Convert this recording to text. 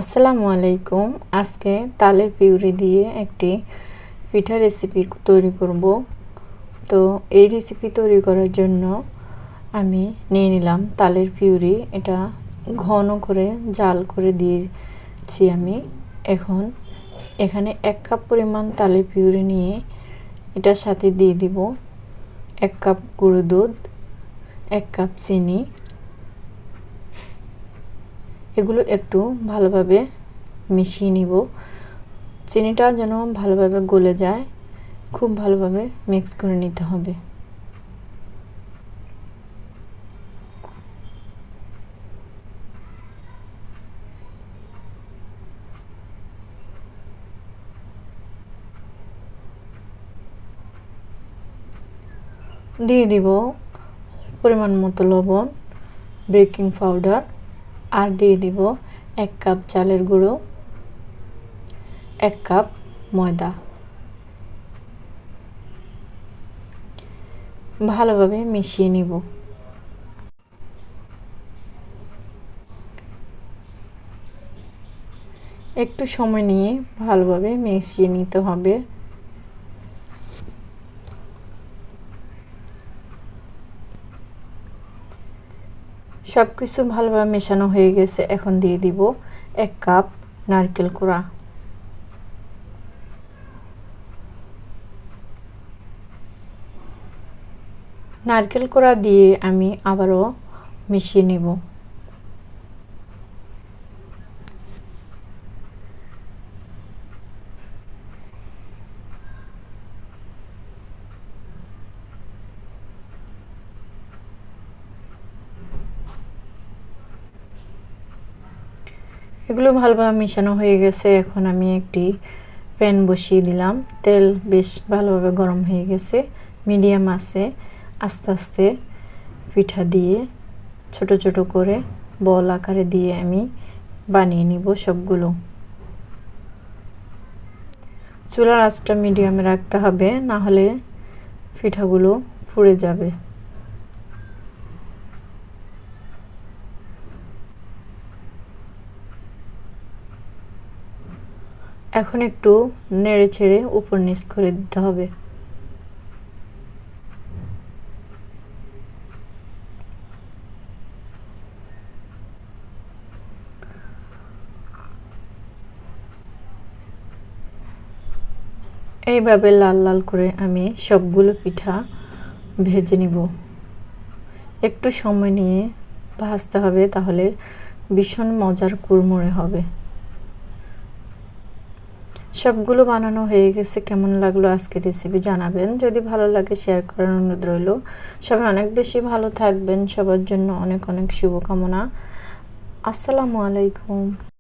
আসসালামু আলাইকুম। আজকে তালের পিউরি দিয়ে একটি পিঠা রেসিপি তৈরি করব। তো এই রেসিপি তৈরি করার জন্য আমি নিয়ে নিলাম তালের পিউরি। এটা ঘন করে জাল করে দিয়েছি আমি। এখন এখানে 1 কাপ পরিমাণ তালের পিউরি নিয়ে এটার সাথে দিয়ে দিব 1 কাপ গুঁড়ো দুধ, 1 কাপ চিনি। এগুলো একটু ভালোভাবে মিশিয়ে নিব। চিনিটা যেন ভালোভাবে গলে যায়, খুব ভালোভাবে মিক্স করে নিতে হবে। দিয়ে দিব পরিমাণ মতো লবণ, বেকিং পাউডার, আর দিয়ে দিব 1 কাপ চালের গুঁড়ো, 1 কাপ ময়দা। ভালোভাবে মিশিয়ে নিব। একটু সময় নিয়ে ভালোভাবে মিশিয়ে নিতে হবে। সব কিছু ভালোভাবে মেশানো হয়ে গেছে। এখন দিয়ে দিব 1 কাপ নারকেল কোড়া। নারকেল কোড়া দিয়ে আমি আবারও মিশিয়ে নেব। এগুলো ভালোভাবে মেশানো হয়ে গেছে। এখন আমি একটি প্যান বসিয়ে দিলাম। তেল বেশ ভালোভাবে গরম হয়ে গেছে। মিডিয়াম আছে আস্তে আস্তে পিঠা দিয়ে ছোট ছোট করে বল আকারে দিয়ে আমি বানিয়ে নিব সবগুলো। চুলার আঁচটা মিডিয়ামে রাখতে হবে, না হলে পিঠাগুলো পুড়ে যাবে। এখন একটু নেড়ে ছেড়ে উপর নিচ করে দিতে হবে। এইভাবে লাল লাল করে আমি সবগুলো পিঠা ভেজে নিব। একটু সময় নিয়ে ভাজতে হবে, তাহলে ভীষণ মজার কুড়মুড়ে হবে। সবগুলো বানানো হয়ে গেছে। কেমন লাগলো আজকের রেসিপি জানাবেন। যদি ভালো লাগে শেয়ার করার অনুরোধ রইল। সবাই অনেক বেশি ভালো থাকবেন। সবার জন্য অনেক অনেক শুভকামনা। আসসালামু আলাইকুম।